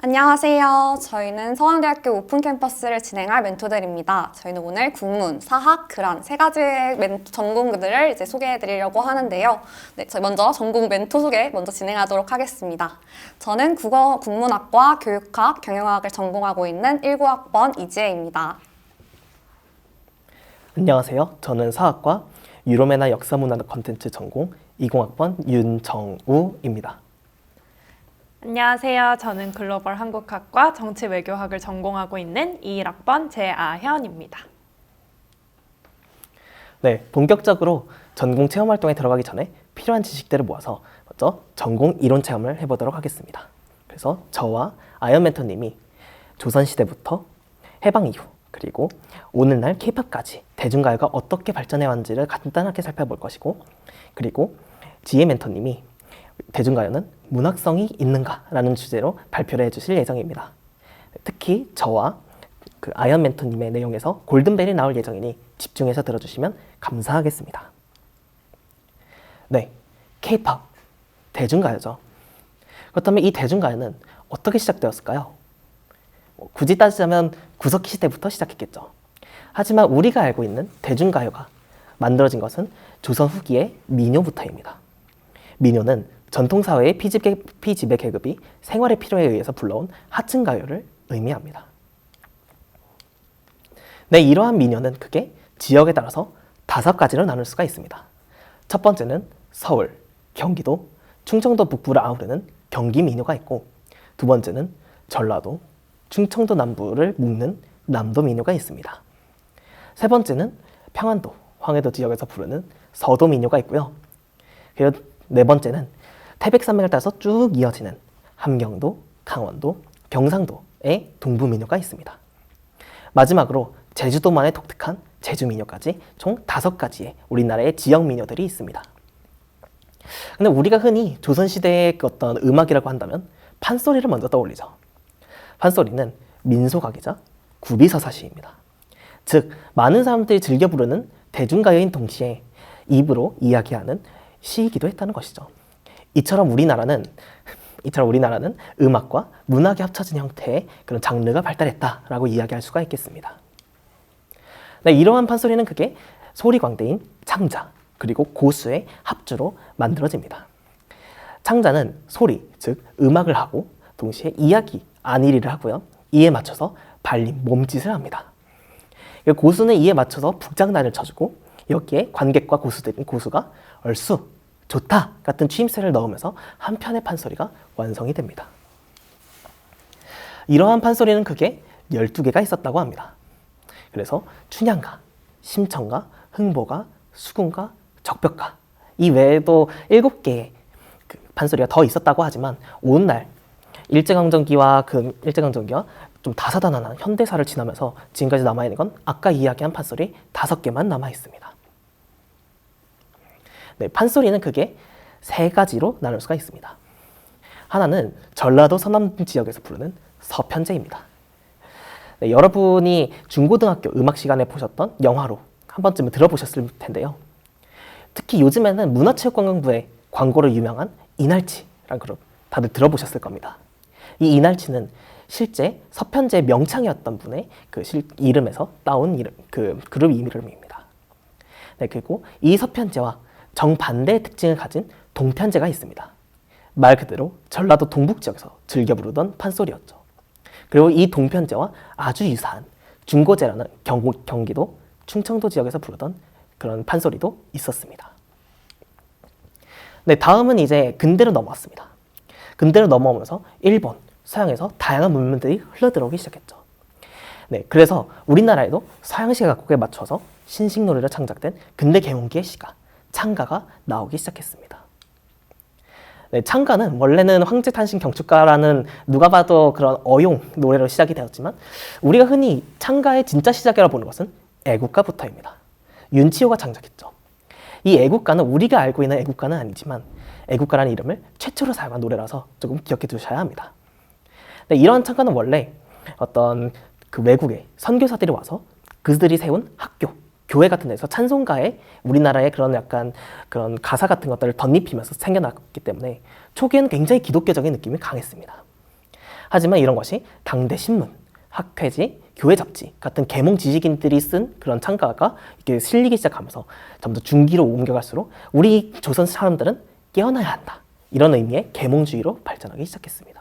안녕하세요. 저희는 서강대학교 오픈 캠퍼스를 진행할 멘토들입니다. 저희는 오늘 국문, 사학, 글안 세 가지의 전공들을 이제 소개해 드리려고 하는데요. 네, 저희 먼저 전공 멘토 소개 먼저 진행하도록 하겠습니다. 저는 국어 국문학과 교육학, 경영학을 전공하고 있는 19학번 이지혜입니다. 안녕하세요. 저는 사학과 유로매나 역사문화 컨텐츠 전공 20학번 윤정우입니다. 안녕하세요. 저는 글로벌 한국학과 정치외교학을 전공하고 있는 21학번 제아현입니다. 네, 본격적으로 전공 체험 활동에 들어가기 전에 필요한 지식들을 모아서 먼저 전공 이론 체험을 해보도록 하겠습니다. 그래서 저와 아현 멘토님이 조선시대부터 해방 이후 그리고 오늘날 K-팝까지 대중가요가 어떻게 발전해왔는지를 간단하게 살펴볼 것이고, 그리고 지혜 멘토님이 대중가요는 문학성이 있는가라는 주제로 발표를 해주실 예정입니다. 특히 저와 아현 멘토님의 내용에서 골든벨이 나올 예정이니 집중해서 들어주시면 감사하겠습니다. 네, K-팝, 대중가요죠. 그렇다면 이 대중가요는 어떻게 시작되었을까요? 굳이 따지자면 구석기 시대부터 시작했겠죠. 하지만 우리가 알고 있는 대중가요가 만들어진 것은 조선 후기의 민요부터입니다. 민요는 전통사회의 피지배 계급이 생활의 필요에 의해서 불러온 하층가요를 의미합니다. 네, 이러한 민요는 크게 지역에 따라서 5가지로 나눌 수가 있습니다. 첫 번째는 서울, 경기도, 충청도 북부를 아우르는 경기민요가 있고, 두 번째는 전라도, 충청도 남부를 묶는 남도민요가 있습니다. 세 번째는 평안도, 황해도 지역에서 부르는 서도민요가 있고요. 그리고 네 번째는 태백산맥을 따라서 쭉 이어지는 함경도, 강원도, 경상도의 동부민요가 있습니다. 마지막으로 제주도만의 독특한 제주민요까지 총 5가지의 우리나라의 지역민요들이 있습니다. 근데 우리가 흔히 조선시대의 어떤 음악이라고 한다면 판소리를 먼저 떠올리죠. 판소리는 민소각이자 구비서사시입니다. 즉, 많은 사람들이 즐겨 부르는 대중가요인 동시에 입으로 이야기하는 시이기도 했다는 것이죠. 이처럼 우리나라는 음악과 문학이 합쳐진 형태의 그런 장르가 발달했다라고 이야기할 수가 있겠습니다. 네, 이러한 판소리는 크게 소리광대인 창자 그리고 고수의 합주로 만들어집니다. 창자는 소리, 즉 음악을 하고 동시에 이야기, 안일이를 하고요. 이에 맞춰서 발림, 몸짓을 합니다. 고수는 이에 맞춰서 북장단을 쳐주고 여기에 관객과 고수가 얼쑤, 좋다 같은 추임새를 넣으면서 한 편의 판소리가 완성이 됩니다. 이러한 판소리는 크게 12개가 있었다고 합니다. 그래서 춘향가, 심청가, 흥보가, 수군가, 적벽가, 이 외에도 7개의 판소리가 더 있었다고 하지만 오늘날 일제강점기와 좀 다사다난한 현대사를 지나면서 지금까지 남아있는 건 아까 이야기한 판소리 5개만 남아있습니다. 네, 판소리는 크게 3가지로 나눌 수가 있습니다. 하나는 전라도 서남 지역에서 부르는 서편제입니다. 네, 여러분이 중고등학교 음악 시간에 보셨던 영화로 한 번쯤은 들어보셨을 텐데요. 특히 요즘에는 문화체육관광부의 광고로 유명한 이날치라는 그룹 다들 들어보셨을 겁니다. 이 이날치는 실제 서편제의 명창이었던 분의 이름에서 따온 그룹 이름입니다. 네, 그리고 이 서편제와 정반대의 특징을 가진 동편제가 있습니다. 말 그대로 전라도 동북 지역에서 즐겨 부르던 판소리였죠. 그리고 이 동편제와 아주 유사한 중고제라는 경기도, 충청도 지역에서 부르던 그런 판소리도 있었습니다. 네, 다음은 이제 근대로 넘어왔습니다. 근대로 넘어오면서 일본, 서양에서 다양한 문명들이 흘러들어오기 시작했죠. 네, 그래서 우리나라에도 서양식 각곡에 맞춰서 신식노래로 창작된 근대 개몽기의 시가, 창가가 나오기 시작했습니다. 네, 창가는 원래는 황제탄신 경축가라는 누가 봐도 그런 어용 노래로 시작이 되었지만 우리가 흔히 창가의 진짜 시작이라고 보는 것은 애국가부터입니다. 윤치호가 창작했죠. 이 애국가는 우리가 알고 있는 애국가는 아니지만 애국가라는 이름을 최초로 사용한 노래라서 조금 기억해 두셔야 합니다. 네, 이러한 창가는 원래 어떤 외국의 선교사들이 와서 그들이 세운 학교, 교회 같은 데서 찬송가에 우리나라의 그런 약간 그런 가사 같은 것들을 덧입히면서 생겨났기 때문에 초기에는 굉장히 기독교적인 느낌이 강했습니다. 하지만 이런 것이 당대 신문, 학회지, 교회 잡지 같은 계몽 지식인들이 쓴 그런 창가가 이렇게 실리기 시작하면서 점점 중기로 옮겨갈수록 우리 조선 사람들은 깨어나야 한다. 이런 의미의 계몽주의로 발전하기 시작했습니다.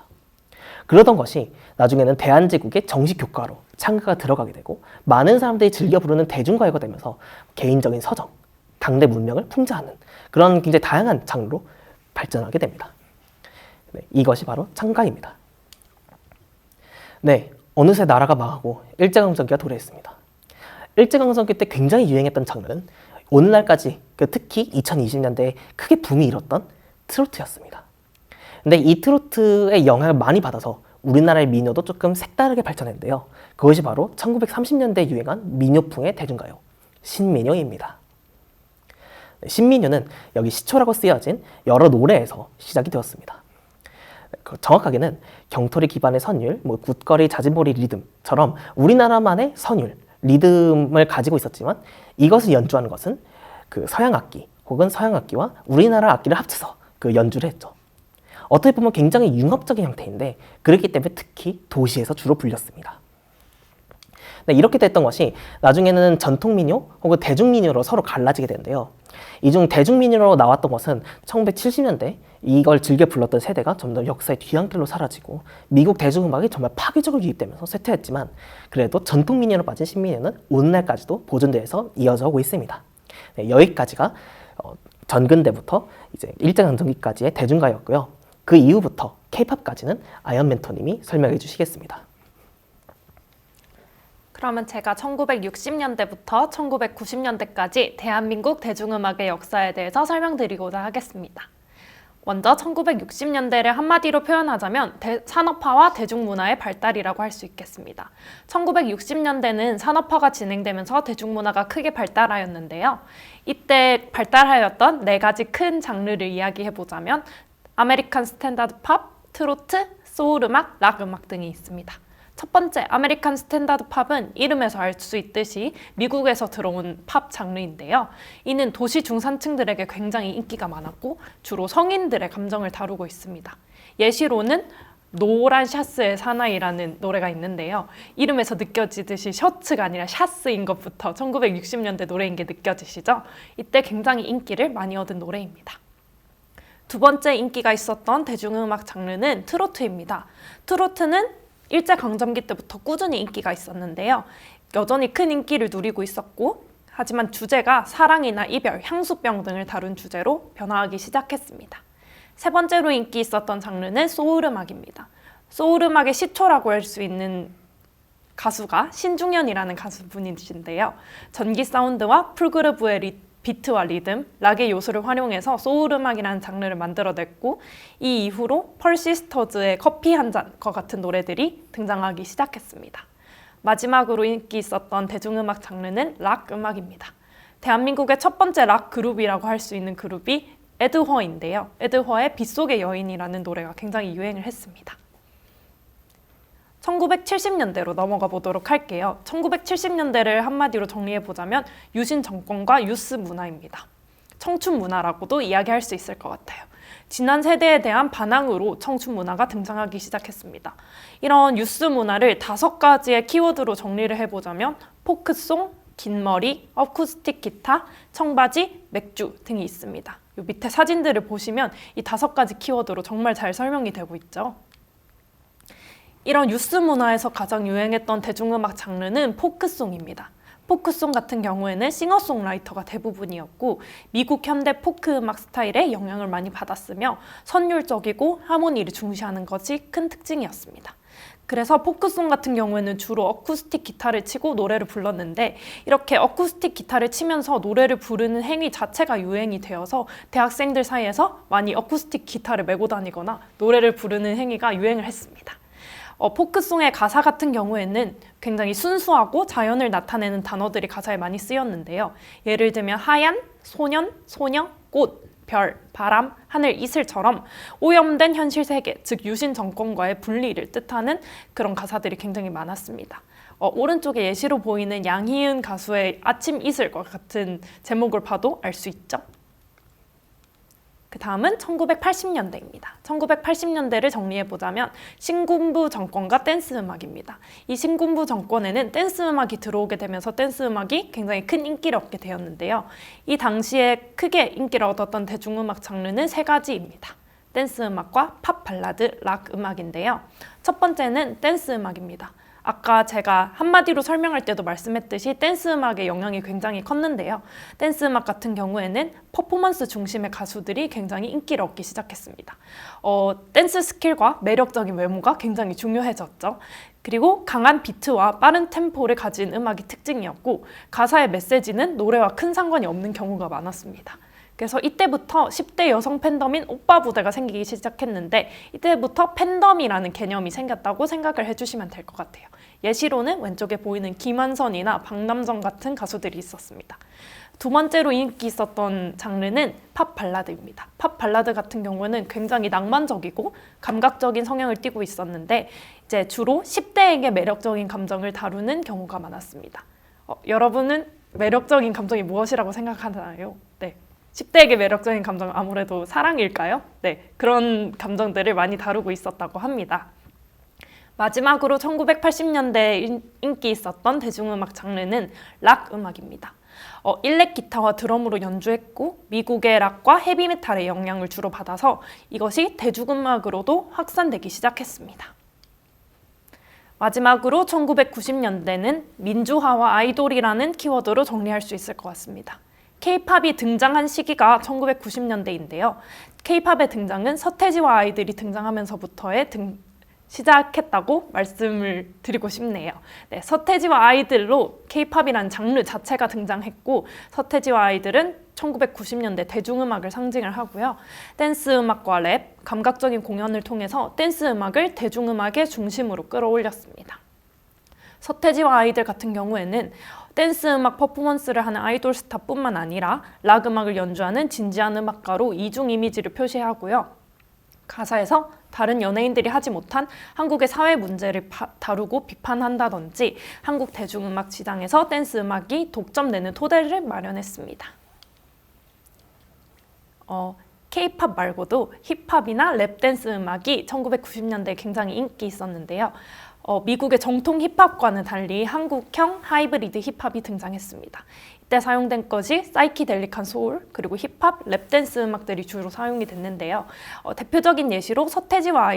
그러던 것이 나중에는 대한제국의 정식 교과로 창가가 들어가게 되고 많은 사람들이 즐겨 부르는 대중과외가 되면서 개인적인 서적, 당대 문명을 풍자하는 그런 굉장히 다양한 장르로 발전하게 됩니다. 네, 이것이 바로 창가입니다. 네, 어느새 나라가 망하고 일제강점기가 도래했습니다. 일제강점기 때 굉장히 유행했던 장르는 오늘날까지 특히 2020년대에 크게 붐이 일었던 트로트였습니다. 근데 이 트로트의 영향을 많이 받아서 우리나라의 민요도 조금 색다르게 발전했는데요. 그것이 바로 1930년대에 유행한 민요풍의 대중가요, 신민요입니다. 신민요는 여기 시초라고 쓰여진 여러 노래에서 시작이 되었습니다. 정확하게는 경토리 기반의 선율, 굿거리, 자진몰이 리듬처럼 우리나라만의 선율, 리듬을 가지고 있었지만 이것을 연주하는 것은 그 서양 악기 혹은 서양 악기와 우리나라 악기를 합쳐서 그 연주를 했죠. 어떻게 보면 굉장히 융합적인 형태인데 그렇기 때문에 특히 도시에서 주로 불렸습니다. 네, 이렇게 됐던 것이 나중에는 전통민요 혹은 대중민요로 서로 갈라지게 되는데요. 이 중 대중민요로 나왔던 것은 1970년대 이걸 즐겨 불렀던 세대가 점점 역사의 뒤안길로 사라지고 미국 대중음악이 정말 파괴적으로 유입되면서 쇠퇴했지만 그래도 전통민요로 빠진 신민요는 오늘날까지도 보존되어서 이어져 오고 있습니다. 네, 여기까지가 전근대부터 이제 일제강점기까지의 대중가였고요. 그 이후부터 K-팝까지는 아연 멘토님이 설명해 주시겠습니다. 그러면 제가 1960년대부터 1990년대까지 대한민국 대중음악의 역사에 대해서 설명드리고자 하겠습니다. 먼저 1960년대를 한마디로 표현하자면 산업화와 대중문화의 발달이라고 할 수 있겠습니다. 1960년대는 산업화가 진행되면서 대중문화가 크게 발달하였는데요. 이때 발달하였던 4가지 큰 장르를 이야기해보자면 아메리칸 스탠다드 팝, 트로트, 소울음악, 락음악 등이 있습니다. 첫 번째, 아메리칸 스탠다드 팝은 이름에서 알 수 있듯이 미국에서 들어온 팝 장르인데요. 이는 도시 중산층들에게 굉장히 인기가 많았고 주로 성인들의 감정을 다루고 있습니다. 예시로는 노란 샤스의 사나이라는 노래가 있는데요. 이름에서 느껴지듯이 셔츠가 아니라 샤스인 것부터 1960년대 노래인 게 느껴지시죠? 이때 굉장히 인기를 많이 얻은 노래입니다. 두 번째 인기가 있었던 대중음악 장르는 트로트입니다. 트로트는 일제강점기 때부터 꾸준히 인기가 있었는데요. 여전히 큰 인기를 누리고 있었고 하지만 주제가 사랑이나 이별, 향수병 등을 다룬 주제로 변화하기 시작했습니다. 세 번째로 인기 있었던 장르는 소울음악입니다. 소울음악의 시초라고 할 수 있는 가수가 신중현이라는 가수분이신데요. 전기 사운드와 풀그루브의 비트와 리듬, 락의 요소를 활용해서 소울음악이라는 장르를 만들어냈고 이 이후로 펄시스터즈의 커피 한 잔과 같은 노래들이 등장하기 시작했습니다. 마지막으로 인기 있었던 대중음악 장르는 락음악입니다. 대한민국의 첫 번째 락 그룹이라고 할 수 있는 그룹이 에드허인데요. 에드허의 빗속의 여인이라는 노래가 굉장히 유행을 했습니다. 1970년대로 넘어가 보도록 할게요. 1970년대를 한마디로 정리해보자면 유신 정권과 유스 문화입니다. 청춘 문화라고도 이야기할 수 있을 것 같아요. 지난 세대에 대한 반항으로 청춘 문화가 등장하기 시작했습니다. 이런 유스 문화를 5가지의 키워드로 정리를 해보자면 포크송, 긴 머리, 어쿠스틱 기타, 청바지, 맥주 등이 있습니다. 이 밑에 사진들을 보시면 이 5가지 키워드로 정말 잘 설명이 되고 있죠. 이런 유스 문화에서 가장 유행했던 대중음악 장르는 포크송입니다. 포크송 같은 경우에는 싱어송라이터가 대부분이었고 미국 현대 포크 음악 스타일에 영향을 많이 받았으며 선율적이고 하모니를 중시하는 것이 큰 특징이었습니다. 그래서 포크송 같은 경우에는 주로 어쿠스틱 기타를 치고 노래를 불렀는데 이렇게 어쿠스틱 기타를 치면서 노래를 부르는 행위 자체가 유행이 되어서 대학생들 사이에서 많이 어쿠스틱 기타를 메고 다니거나 노래를 부르는 행위가 유행을 했습니다. 포크송의 가사 같은 경우에는 굉장히 순수하고 자연을 나타내는 단어들이 가사에 많이 쓰였는데요. 예를 들면 하얀, 소년, 소녀, 꽃, 별, 바람, 하늘, 이슬처럼 오염된 현실 세계, 즉 유신 정권과의 분리를 뜻하는 그런 가사들이 굉장히 많았습니다. 오른쪽에 예시로 보이는 양희은 가수의 아침 이슬과 같은 제목을 봐도 알 수 있죠. 그 다음은 1980년대입니다. 1980년대를 정리해보자면 신군부 정권과 댄스 음악입니다. 이 신군부 정권에는 댄스 음악이 들어오게 되면서 댄스 음악이 굉장히 큰 인기를 얻게 되었는데요. 이 당시에 크게 인기를 얻었던 대중음악 장르는 세 가지입니다. 댄스 음악과 팝 발라드, 락 음악인데요. 첫 번째는 댄스 음악입니다. 아까 제가 한마디로 설명할 때도 말씀했듯이 댄스 음악의 영향이 굉장히 컸는데요. 댄스 음악 같은 경우에는 퍼포먼스 중심의 가수들이 굉장히 인기를 얻기 시작했습니다. 댄스 스킬과 매력적인 외모가 굉장히 중요해졌죠. 그리고 강한 비트와 빠른 템포를 가진 음악이 특징이었고 가사의 메시지는 노래와 큰 상관이 없는 경우가 많았습니다. 그래서 이때부터 10대 여성 팬덤인 오빠 부대가 생기기 시작했는데 이때부터 팬덤이라는 개념이 생겼다고 생각을 해주시면 될 것 같아요. 예시로는 왼쪽에 보이는 김한선이나 박남정 같은 가수들이 있었습니다. 두 번째로 인기 있었던 장르는 팝 발라드입니다. 팝 발라드 같은 경우는 굉장히 낭만적이고 감각적인 성향을 띠고 있었는데 이제 주로 10대에게 매력적인 감정을 다루는 경우가 많았습니다. 여러분은 매력적인 감정이 무엇이라고 생각하나요? 네. 10대에게 매력적인 감정은 아무래도 사랑일까요? 네, 그런 감정들을 많이 다루고 있었다고 합니다. 마지막으로 1980년대에 인기 있었던 대중음악 장르는 락 음악입니다. 일렉 기타와 드럼으로 연주했고 미국의 락과 헤비메탈의 영향을 주로 받아서 이것이 대중음악으로도 확산되기 시작했습니다. 마지막으로 1990년대는 민주화와 아이돌이라는 키워드로 정리할 수 있을 것 같습니다. K-팝이 등장한 시기가 1990년대인데요. K-팝의 등장은 서태지와 아이들이 등장하면서부터의 시작했다고 말씀을 드리고 싶네요. 네, 서태지와 아이들로 K-팝이라는 장르 자체가 등장했고 서태지와 아이들은 1990년대 대중음악을 상징을 하고요. 댄스 음악과 랩, 감각적인 공연을 통해서 댄스 음악을 대중음악의 중심으로 끌어올렸습니다. 서태지와 아이들 같은 경우에는 댄스 음악 퍼포먼스를 하는 아이돌 스타뿐만 아니라 락 음악을 연주하는 진지한 음악가로 이중 이미지를 표시하고요. 가사에서 다른 연예인들이 하지 못한 한국의 사회 문제를 다루고 비판한다든지 한국 대중음악 시장에서 댄스 음악이 독점되는 토대를 마련했습니다. K-팝 말고도 힙합이나 랩 댄스 음악이 1990년대에 굉장히 인기 있었는데요. 미국의 정통 힙합과는 달리 한국형 하이브리드 힙합이 등장했습니다. 이때 사용된 것이 사이키델릭한 소울, 그리고 힙합, 랩 댄스 음악들이 주로 사용이 됐는데요. 대표적인 예시로 서태지와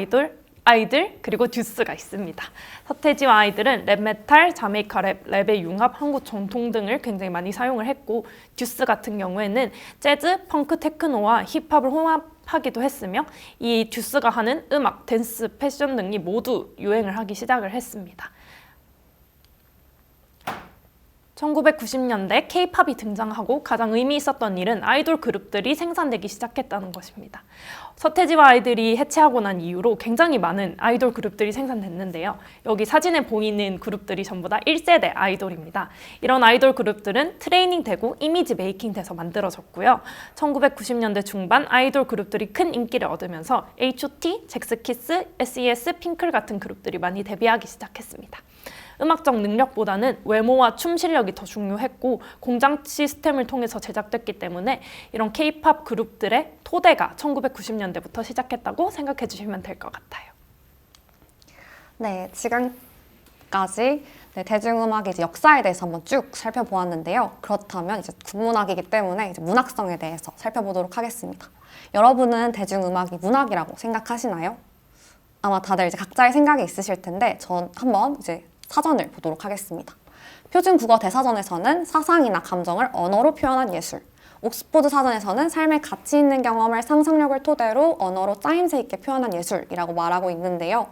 아이들, 그리고 듀스가 있습니다. 서태지와 아이들은 랩 메탈, 자메이카 랩, 랩의 융합, 한국 전통 등을 굉장히 많이 사용을 했고 듀스 같은 경우에는 재즈, 펑크, 테크노와 힙합을 혼합하기도 했으며 이 듀스가 하는 음악, 댄스, 패션 등이 모두 유행을 하기 시작을 했습니다. 1990년대 K-팝이 등장하고 가장 의미 있었던 일은 아이돌 그룹들이 생산되기 시작했다는 것입니다. 서태지와 아이들이 해체하고 난 이후로 굉장히 많은 아이돌 그룹들이 생산됐는데요. 여기 사진에 보이는 그룹들이 전부 다 1세대 아이돌입니다. 이런 아이돌 그룹들은 트레이닝 되고 이미지 메이킹 돼서 만들어졌고요. 1990년대 중반 아이돌 그룹들이 큰 인기를 얻으면서 H.O.T, 잭스키스, S.E.S, 핑클 같은 그룹들이 많이 데뷔하기 시작했습니다. 음악적 능력보다는 외모와 춤 실력이 더 중요했고 공장 시스템을 통해서 제작됐기 때문에 이런 K-팝 그룹들의 토대가 1990년대부터 시작했다고 생각해 주시면 될 것 같아요. 네, 지금까지 대중음악의 이제 역사에 대해서 한번 쭉 살펴보았는데요. 그렇다면 이제 국문학이기 때문에 이제 문학성에 대해서 살펴보도록 하겠습니다. 여러분은 대중음악이 문학이라고 생각하시나요? 아마 다들 이제 각자의 생각이 있으실 텐데 전 한번 이제 사전을 보도록 하겠습니다. 표준 국어 대사전에서는 사상이나 감정을 언어로 표현한 예술, 옥스포드 사전에서는 삶의 가치 있는 경험을 상상력을 토대로 언어로 짜임새 있게 표현한 예술이라고 말하고 있는데요.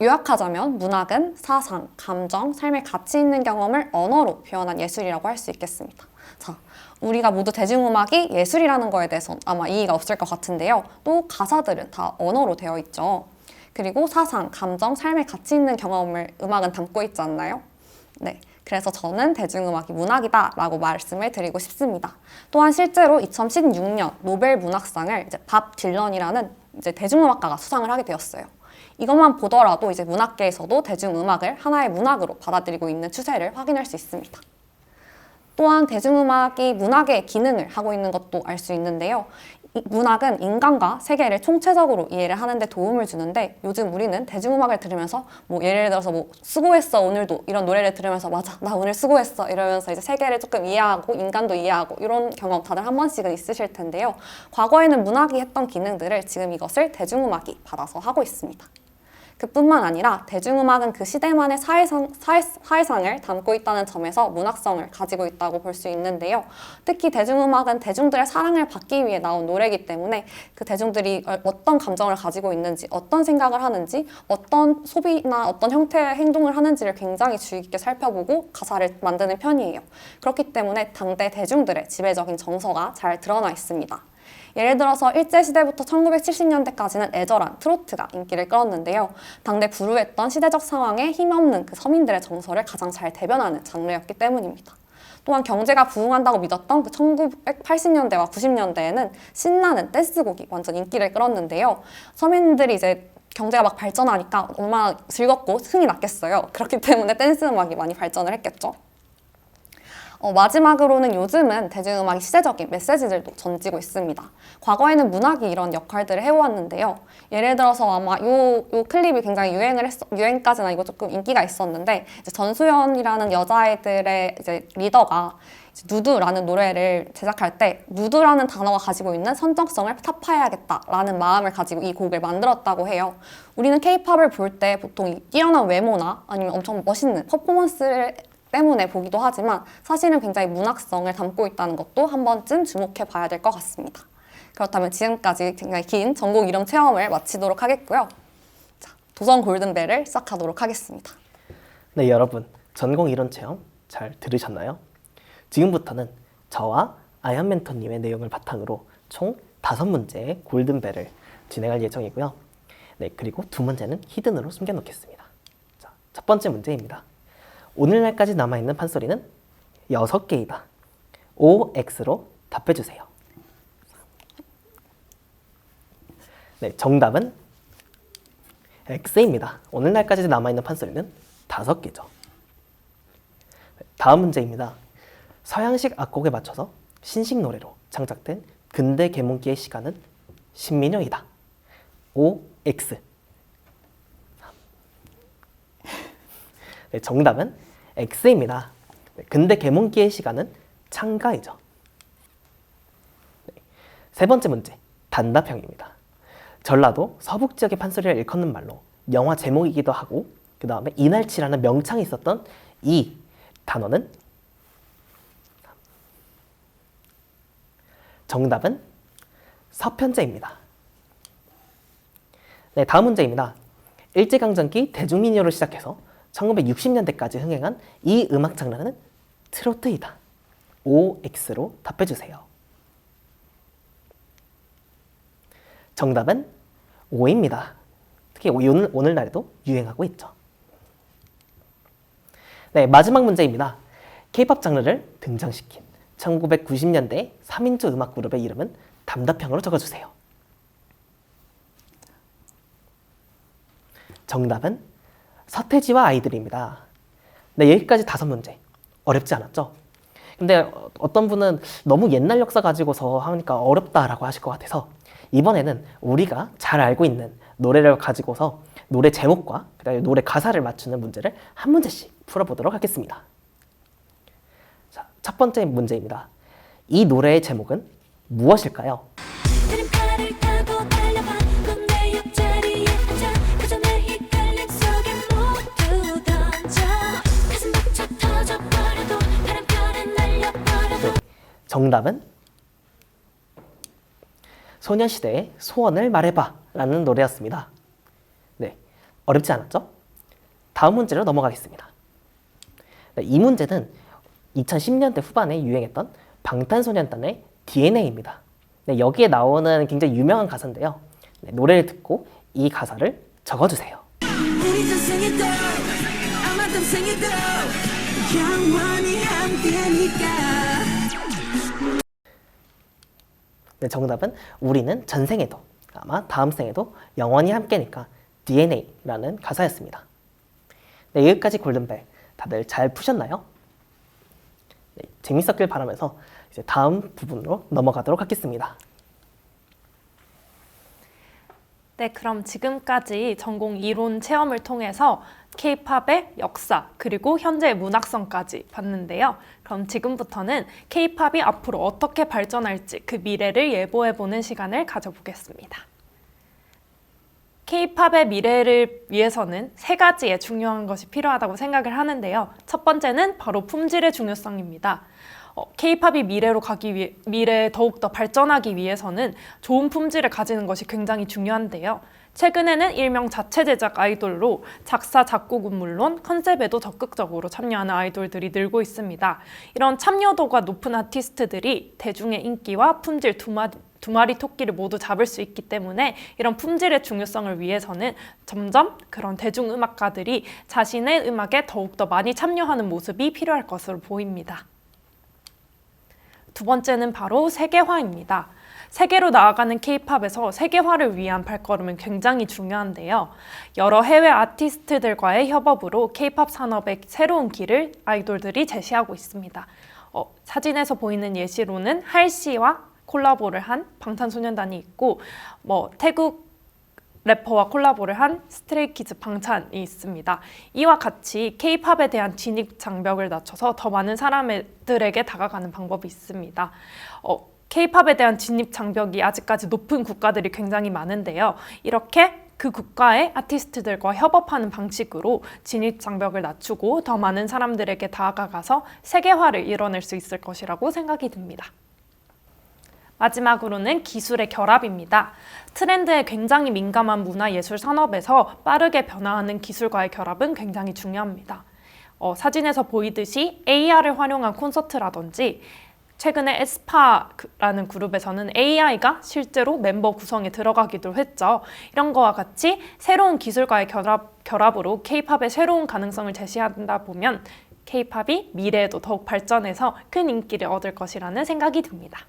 요약하자면 문학은 사상, 감정, 삶의 가치 있는 경험을 언어로 표현한 예술이라고 할 수 있겠습니다. 자, 우리가 모두 대중음악이 예술이라는 거에 대해서 아마 이의가 없을 것 같은데요. 또 가사들은 다 언어로 되어 있죠. 그리고 사상, 감정, 삶의 가치 있는 경험을 음악은 담고 있지 않나요? 네, 그래서 저는 대중음악이 문학이다 라고 말씀을 드리고 싶습니다. 또한 실제로 2016년 노벨 문학상을 이제 밥 딜런이라는 이제 대중음악가가 수상을 하게 되었어요. 이것만 보더라도 이제 문학계에서도 대중음악을 하나의 문학으로 받아들이고 있는 추세를 확인할 수 있습니다. 또한 대중음악이 문학의 기능을 하고 있는 것도 알 수 있는데요. 이 문학은 인간과 세계를 총체적으로 이해를 하는데 도움을 주는데 요즘 우리는 대중음악을 들으면서 뭐 예를 들어서 뭐 수고했어 오늘도 이런 노래를 들으면서 맞아 나 오늘 수고했어 이러면서 이제 세계를 조금 이해하고 인간도 이해하고 이런 경험 다들 한 번씩은 있으실 텐데요. 과거에는 문학이 했던 기능들을 지금 이것을 대중음악이 받아서 하고 있습니다. 그뿐만 아니라 대중음악은 그 시대만의 사회상을 담고 있다는 점에서 문학성을 가지고 있다고 볼 수 있는데요. 특히 대중음악은 대중들의 사랑을 받기 위해 나온 노래이기 때문에 그 대중들이 어떤 감정을 가지고 있는지, 어떤 생각을 하는지, 어떤 소비나 어떤 형태의 행동을 하는지를 굉장히 주의 깊게 살펴보고 가사를 만드는 편이에요. 그렇기 때문에 당대 대중들의 지배적인 정서가 잘 드러나 있습니다. 예를 들어서 일제시대부터 1970년대까지는 애절한 트로트가 인기를 끌었는데요. 당대 불우했던 시대적 상황에 힘없는 그 서민들의 정서를 가장 잘 대변하는 장르였기 때문입니다. 또한 경제가 부흥한다고 믿었던 그 1980년대와 90년대에는 신나는 댄스곡이 완전 인기를 끌었는데요. 서민들이 이제 경제가 막 발전하니까 얼마나 즐겁고 흥이 났겠어요. 그렇기 때문에 댄스 음악이 많이 발전을 했겠죠. 마지막으로는 요즘은 대중음악이 시대적인 메시지들도 전지고 있습니다. 과거에는 문학이 이런 역할들을 해왔는데요. 예를 들어서 아마 요 클립이 굉장히 유행까지는 아니고 조금 인기가 있었는데 이제 전수연이라는 여자아이들의 이제 리더가 이제 누드라는 노래를 제작할 때 누드라는 단어가 가지고 있는 선정성을 타파해야겠다라는 마음을 가지고 이 곡을 만들었다고 해요. 우리는 케이팝을 볼 때 보통 이 뛰어난 외모나 아니면 엄청 멋있는 퍼포먼스를 때문에 보기도 하지만 사실은 굉장히 문학성을 담고 있다는 것도 한 번쯤 주목해 봐야 될 것 같습니다. 그렇다면 지금까지 굉장히 긴 전공 이름 체험을 마치도록 하겠고요. 자, 도전 골든벨을 시작하도록 하겠습니다. 네, 여러분 전공 이론 체험 잘 들으셨나요? 지금부터는 저와 아연 멘토님의 내용을 바탕으로 총 5문제의 골든벨을 진행할 예정이고요. 네, 그리고 2문제는 히든으로 숨겨놓겠습니다. 자, 첫 번째 문제입니다. 오늘날까지 남아있는 판소리는 6개이다. OX로 답해주세요. 네, 정답은 X입니다. 오늘날까지 남아있는 판소리는 5개죠. 다음 문제입니다. 서양식 악곡에 맞춰서 신식 노래로 창작된 근대 계몽기의 시간은 신민요이다. OX. 네, 정답은 X입니다. 네, 근대 계몽기의 시간은 창가이죠. 네, 세 번째 문제, 단답형입니다. 전라도 서북 지역의 판소리를 일컫는 말로 영화 제목이기도 하고 그 다음에 이날치라는 명창이 있었던 이 단어는 정답은 서편제입니다. 네, 다음 문제입니다. 일제강점기 대중민요를 시작해서 1960년대까지 흥행한 이 음악 장르는 트로트이다. OX로 답해주세요. 정답은 O입니다. 특히 오늘날에도 유행하고 있죠. 네, 마지막 문제입니다. K-POP 장르를 등장시킨 1990년대 3인조 음악 그룹의 이름은 단답형으로 적어주세요. 정답은 서태지와 아이들입니다. 네, 여기까지 5문제. 어렵지 않았죠? 근데 어떤 분은 너무 옛날 역사 가지고서 하니까 어렵다라고 하실 것 같아서 이번에는 우리가 잘 알고 있는 노래를 가지고서 노래 제목과 그다음에 노래 가사를 맞추는 문제를 한 문제씩 풀어보도록 하겠습니다. 자, 첫 번째 문제입니다. 이 노래의 제목은 무엇일까요? 정답은 소녀시대의 소원을 말해봐 라는 노래였습니다. 네, 어렵지 않았죠? 다음 문제로 넘어가겠습니다. 네, 이 문제는 2010년대 후반에 유행했던 방탄소년단의 DNA입니다. 네, 여기에 나오는 굉장히 유명한 가사인데요. 네, 노래를 듣고 이 가사를 적어주세요. 우리 전생에도 아마 땀생에도 영원히 함께니까. 네, 정답은 우리는 전생에도 아마 다음 생에도 영원히 함께니까 DNA라는 가사였습니다. 네, 여기까지 골든벨 다들 잘 푸셨나요? 네, 재밌었길 바라면서 이제 다음 부분으로 넘어가도록 하겠습니다. 네, 그럼 지금까지 전공 이론 체험을 통해서 K-팝의 역사 그리고 현재의 문학성까지 봤는데요. 그럼 지금부터는 K-팝이 앞으로 어떻게 발전할지 그 미래를 예보해보는 시간을 가져보겠습니다. K-팝의 미래를 위해서는 세 가지의 중요한 것이 필요하다고 생각을 하는데요. 첫 번째는 바로 품질의 중요성입니다. K-팝이 미래에 더욱더 발전하기 위해서는 좋은 품질을 가지는 것이 굉장히 중요한데요. 최근에는 일명 자체 제작 아이돌로 작사, 작곡은 물론 컨셉에도 적극적으로 참여하는 아이돌들이 늘고 있습니다. 이런 참여도가 높은 아티스트들이 대중의 인기와 품질 두 마리 토끼를 모두 잡을 수 있기 때문에 이런 품질의 중요성을 위해서는 점점 그런 대중음악가들이 자신의 음악에 더욱더 많이 참여하는 모습이 필요할 것으로 보입니다. 두 번째는 바로 세계화입니다. 세계로 나아가는 K-팝에서 세계화를 위한 발걸음은 굉장히 중요한데요. 여러 해외 아티스트들과의 협업으로 K-팝 산업의 새로운 길을 아이돌들이 제시하고 있습니다. 사진에서 보이는 예시로는 할씨와 콜라보를 한 방탄소년단이 있고 태국 래퍼와 콜라보를 한 스트레이키즈 방찬이 있습니다. 이와 같이 K-팝에 대한 진입 장벽을 낮춰서 더 많은 사람들에게 다가가는 방법이 있습니다. K-팝에 대한 진입 장벽이 아직까지 높은 국가들이 굉장히 많은데요. 이렇게 그 국가의 아티스트들과 협업하는 방식으로 진입 장벽을 낮추고 더 많은 사람들에게 다가가서 세계화를 이뤄낼 수 있을 것이라고 생각이 듭니다. 마지막으로는 기술의 결합입니다. 트렌드에 굉장히 민감한 문화예술 산업에서 빠르게 변화하는 기술과의 결합은 굉장히 중요합니다. 사진에서 보이듯이 AR을 활용한 콘서트라든지 최근에 에스파라는 그룹에서는 AI가 실제로 멤버 구성에 들어가기도 했죠. 이런 거와 같이 새로운 기술과의 결합으로 K-팝의 새로운 가능성을 제시한다 보면 K-팝이 미래에도 더욱 발전해서 큰 인기를 얻을 것이라는 생각이 듭니다.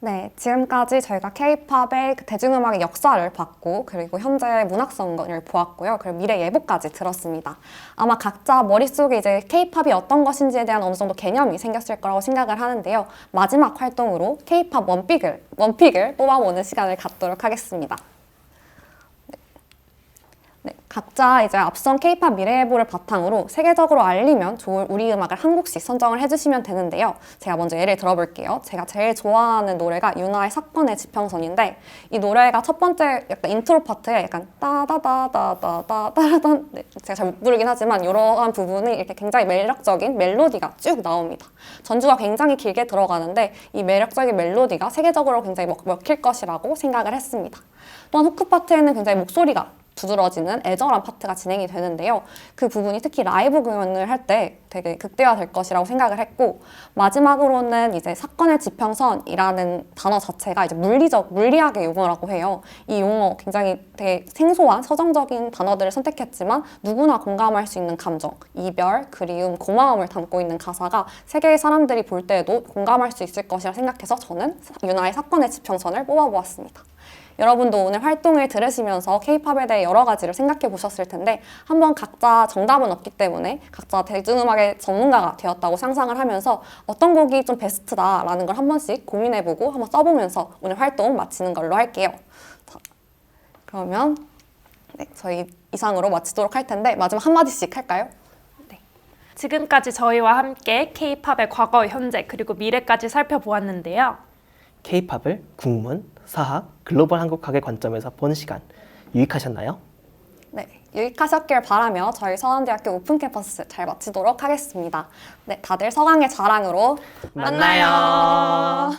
네, 지금까지 저희가 K-팝의 대중음악의 역사를 봤고 그리고 현재의 문학성을 보았고요. 그리고 미래 예보까지 들었습니다. 아마 각자 머릿속에 이제 K-팝이 어떤 것인지에 대한 어느 정도 개념이 생겼을 거라고 생각을 하는데요. 마지막 활동으로 K-팝 원픽을 뽑아보는 시간을 갖도록 하겠습니다. 네, 각자 이제 앞선 K-팝 미래예보를 바탕으로 세계적으로 알리면 좋을 우리 음악을 한 곡씩 선정을 해주시면 되는데요. 제가 먼저 예를 들어볼게요. 제가 제일 좋아하는 노래가 유나의 사건의 지평선인데 이 노래가 첫 번째 약간 인트로 파트에 약간 따다다다다다다단 제가 잘 못 부르긴 하지만 이러한 부분이 이렇게 굉장히 매력적인 멜로디가 쭉 나옵니다. 전주가 굉장히 길게 들어가는데 이 매력적인 멜로디가 세계적으로 굉장히 먹힐 것이라고 생각을 했습니다. 또한 후크 파트에는 굉장히 목소리가 두드러지는 애절한 파트가 진행이 되는데요. 그 부분이 특히 라이브 공연을 할 때 되게 극대화될 것이라고 생각을 했고 마지막으로는 이제 사건의 지평선이라는 단어 자체가 이제 물리학의 용어라고 해요. 이 용어 굉장히 되게 생소한 서정적인 단어들을 선택했지만 누구나 공감할 수 있는 감정, 이별, 그리움, 고마움을 담고 있는 가사가 세계의 사람들이 볼 때에도 공감할 수 있을 것이라 생각해서 저는 유나의 사건의 지평선을 뽑아보았습니다. 여러분도 오늘 활동을 들으시면서 K-팝에 대해 여러 가지를 생각해 보셨을 텐데 한번 각자 정답은 없기 때문에 각자 대중음악의 전문가가 되었다고 상상을 하면서 어떤 곡이 좀 베스트다라는 걸 한 번씩 고민해보고 한번 써보면서 오늘 활동 마치는 걸로 할게요. 자, 그러면 저희 이상으로 마치도록 할 텐데 마지막 한마디씩 할까요? 지금까지 저희와 함께 K-팝의 과거, 현재, 그리고 미래까지 살펴보았는데요. K-팝을 국문, 사학, 글로벌 한국학의 관점에서 본 시간 유익하셨나요? 네, 유익하셨길 바라며 저희 서강대학교 오픈 캠퍼스 잘 마치도록 하겠습니다. 네, 다들 서강의 자랑으로 만나요.